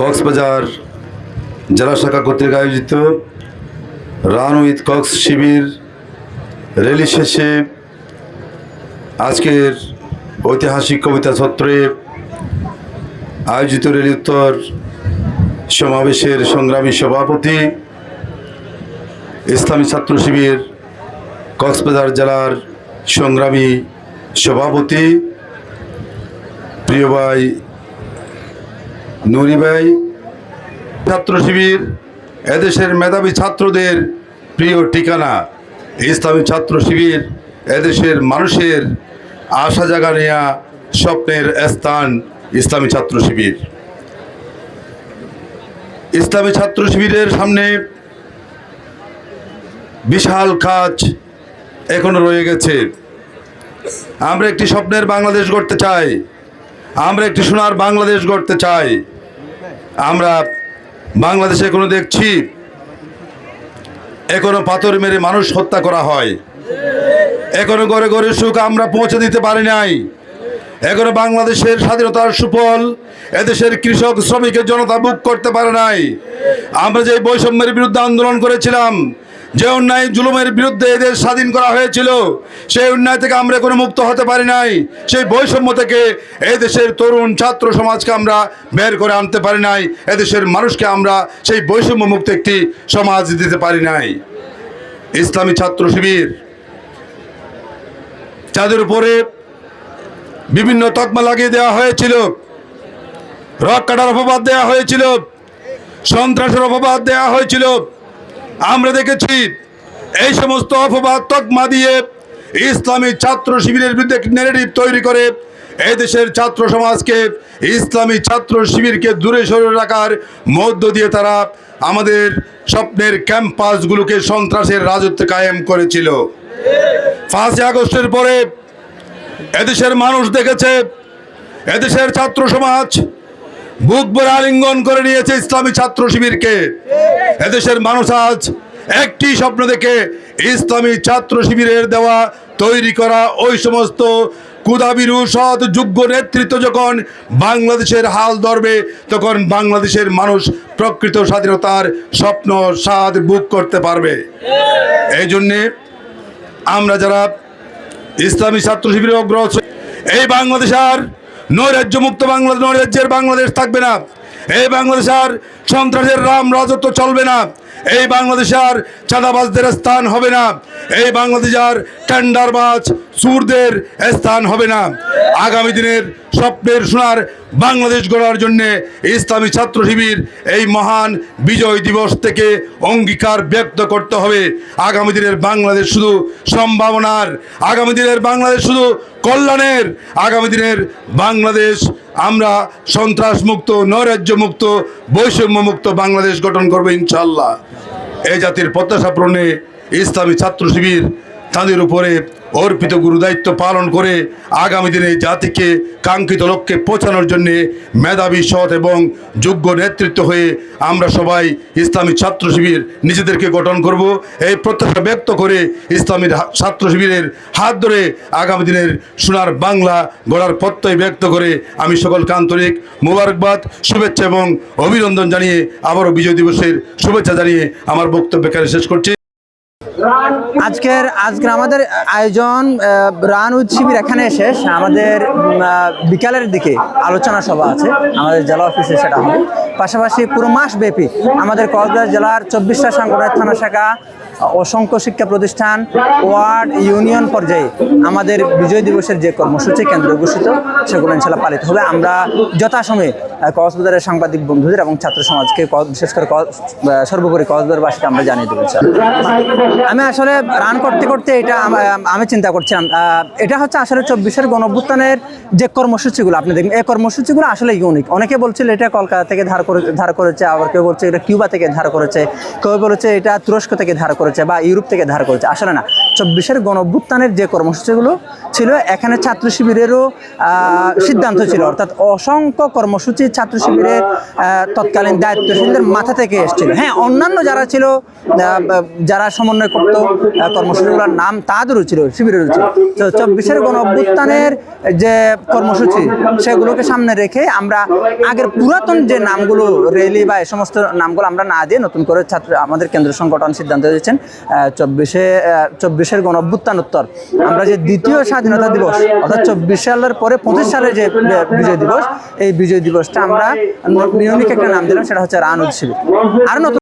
কক্সবাজার জেলা শাখা কর্তৃক আয়োজিত রান উইথ কক্স শিবির র্যালি শেষে আজকের ঐতিহাসিক কবিতা ছত্রে আয়োজিত র্যালি উত্তর সমাবেশের সংগ্রামী সভাপতি ইসলামী ছাত্র শিবির কক্সবাজার জেলার সংগ্রামী সভাপতি প্রিয় ভাই নুরি ভাই, ছাত্র শিবির এদেশের মেধাবী ছাত্রদের প্রিয় ঠিকানা। ইসলামী ছাত্র শিবির এদেশের মানুষের আশা জাগা নেয়া স্বপ্নের স্থান। ইসলামী ছাত্র শিবির, ইসলামী ছাত্র শিবিরের সামনে বিশাল কাজ এখনো রয়ে গেছে। আমরা একটি স্বপ্নের বাংলাদেশ গড়তে চাই, আমরা একটি সোনার বাংলাদেশ গড়তে চাই। আমরা বাংলাদেশে এখনো দেখছি এখনো পাথর মেরে মানুষ হত্যা করা হয়, এখনো ঘরে ঘরে সুখ আমরা পৌঁছে দিতে পারি নাই, এখনো বাংলাদেশের স্বাধীনতার সুফল এদেশের কৃষক শ্রমিকের জনতা ভোগ করতে পারে নাই। আমরা যে বৈষম্যের বিরুদ্ধে আন্দোলন করেছিলাম, যে অন্যায় জুলুমের বিরুদ্ধে এদের স্বাধীন করা হয়েছিল, সেই অন্যায় থেকে আমরা কোনো মুক্ত হতে পারি নাই। সেই বৈষম্য থেকে এদেশের তরুণ ছাত্র সমাজকে আমরা বের করে আনতে পারি নাই। এদেশের মানুষকে আমরা সেই বৈষম্য মুক্ত একটি সমাজ দিতে পারি নাই। ইসলামী ছাত্র শিবির যাদের উপরে বিভিন্ন তকমা লাগিয়ে দেওয়া হয়েছিল, রক কাটার অপবাদ দেওয়া হয়েছিল, সন্ত্রাসের অপবাদ দেওয়া হয়েছিল, আমরা দেখেছি এই সমস্ত অপবাদ তকমা দিয়ে ইসলামী ছাত্র শিবিরের বিরুদ্ধে ন্যারেটিভ তৈরি করে এই দেশের ছাত্র সমাজকে, ইসলামী ছাত্র শিবিরকে দূরে সরে রাখার মধ্য দিয়ে তারা আমাদের স্বপ্নের ক্যাম্পাসগুলোকে সন্ত্রাসের রাজত্ব কায়েম করেছিল। 5 আগস্টের পরে এদেশের মানুষ দেখেছে এদেশের ছাত্র সমাজ বুক ভরে আলিঙ্গন করে নিয়েছে ইসলামী ছাত্র শিবিরকে। এদেশের মানুষ আজ একটি স্বপ্ন দেখে ইসলামী ছাত্র শিবিরের দেওয়া তৈরি করা ওই সমস্ত ক্ষুধাভীরু সৎ যোগ্য নেতৃত্ব যখন বাংলাদেশের হাল ধরবে, তখন বাংলাদেশের মানুষ প্রকৃত স্বাধীনতার স্বপ্ন স্বাদ বুক করতে পারবে। এই জন্যে আমরা যারা ইসলামী ছাত্র শিবিরের অগ্রসর, এই বাংলাদেশ আর নৈরাজ্য মুক্ত বাংলাদেশ, নৈরাজ্যের বাংলাদেশ থাকবে না। এই বাংলাদেশ আর সন্ত্রাসের রাম রাজত্ব চলবে না। এই বাংলাদেশ আর চাঁদাবাজদের স্থান হবে না। এই বাংলাদেশ আর টেন্ডারবাজ চুরদের স্থান হবে না। আগামী দিনের স্বপ্নের সোনার বাংলাদেশ গড়ার জন্যে ইসলামী ছাত্র শিবির এই মহান বিজয় দিবস থেকে অঙ্গীকার ব্যক্ত করতে হবে। আগামী দিনের বাংলাদেশ শুধু সম্ভাবনার, আগামী দিনের বাংলাদেশ শুধু কল্যাণের, আগামী দিনের বাংলাদেশ আমরা সন্ত্রাস মুক্ত, নৈরাজ্য মুক্ত, বৈষম্য মুক্ত বাংলাদেশ গঠন করবো ইনশাআল্লাহ। এই জাতির প্রত্যাশা পূরণে ইসলামী ছাত্র শিবির তাদের উপরে অর্পিত গুরুদায়িত্ব পালন করে আগামী দিনে জাতিকে কাঙ্ক্ষিত লক্ষ্যে পৌঁছানোর জন্যে মেধাবী সৎ এবং যোগ্য নেতৃত্ব হয়ে আমরা সবাই ইসলামী ছাত্র শিবির নিজেদেরকে গঠন করব। এই প্রত্যাশা ব্যক্ত করে ইসলামী ছাত্র শিবিরের হাত ধরে আগামী দিনের সোনার বাংলা গড়ার প্রত্যয় ব্যক্ত করে আমি সকলকে আন্তরিক মোবারকবাদ, শুভেচ্ছা এবং অভিনন্দন জানিয়ে আবারও বিজয় দিবসের শুভেচ্ছা জানিয়ে আমার বক্তব্য এখানে শেষ করছি। আজকের আমাদের আয়োজন রান উইথ শিবির এখানে শেষ। আমাদের বিকালের দিকে আলোচনা সভা আছে আমাদের জেলা অফিসে, সেটা হবে। পাশাপাশি পুরো মাস ব্যাপী আমাদের কক্সবাজার জেলার 24টা সাংগঠনিক থানা শাখা, অসংখ্য শিক্ষা প্রতিষ্ঠান, ওয়ার্ড, ইউনিয়ন পর্যায়ে আমাদের বিজয় দিবসের যে কর্মসূচি কেন্দ্র ঘোষিত সেগুলো ইনশাল্লাহ পালিত হবে। আমরা যথাসময়ে কক্সবাজারের সাংবাদিক বন্ধুদের এবং ছাত্র সমাজকে, বিশেষ করে সর্বোপরি কক্সবাজারবাসীকে আমরা জানিয়ে দেবো। আমি আসলে রান করতে করতে এটা আমি চিন্তা করছিলাম, এটা হচ্ছে আসলে 24-এর গণঅভ্যুত্থানের যে কর্মসূচিগুলো আপনি দেখবেন, এই কর্মসূচিগুলো আসলে ইউনিক। অনেকে বলছিল এটা কলকাতা থেকে ধার করেছে, আবার কেউ বলছে এটা কিউবা থেকে ধার করেছে, কেউ বলেছে এটা তুরস্ক থেকে ধার করেছে বা ইউরোপ থেকে ধার করেছে। আসলে না, চব্বিশের গণঅভ্যুত্থানের যে কর্মসূচিগুলো ছিল, এখানে ছাত্র শিবিরেরও সিদ্ধান্ত ছিল, অর্থাৎ অসংখ্য কর্মসূচি ছাত্র শিবিরের তৎকালীন দায়িত্বশীলদের মাথা থেকে এসেছিল। হ্যাঁ, অন্যান্য যারা ছিল, যারা সমন্বয় করতো কর্মসূচিগুলোর নাম তাদেরও ছিল, শিবিরেরও ছিল। তো চব্বিশের গণঅভ্যুত্থানের যে কর্মসূচি সেগুলোকে সামনে রেখে আমরা আগের পুরাতন যে নামগুলো, রেলি বা এই সমস্ত নামগুলো আমরা না দিয়ে নতুন করে আমাদের কেন্দ্র সংগঠন সিদ্ধান্ত দিয়েছেন চব্বিশের গণঅভ্যুত্থানোত্তর আমরা যে দ্বিতীয় স্বাধীনতা দিবস, অর্থাৎ 24 সালের পরে 25 সালে যে বিজয় দিবস, এই বিজয় দিবসটা আমরা ইউনিক একটা নাম দিলাম, সেটা হচ্ছে রান উৎসিবী। আর নতুন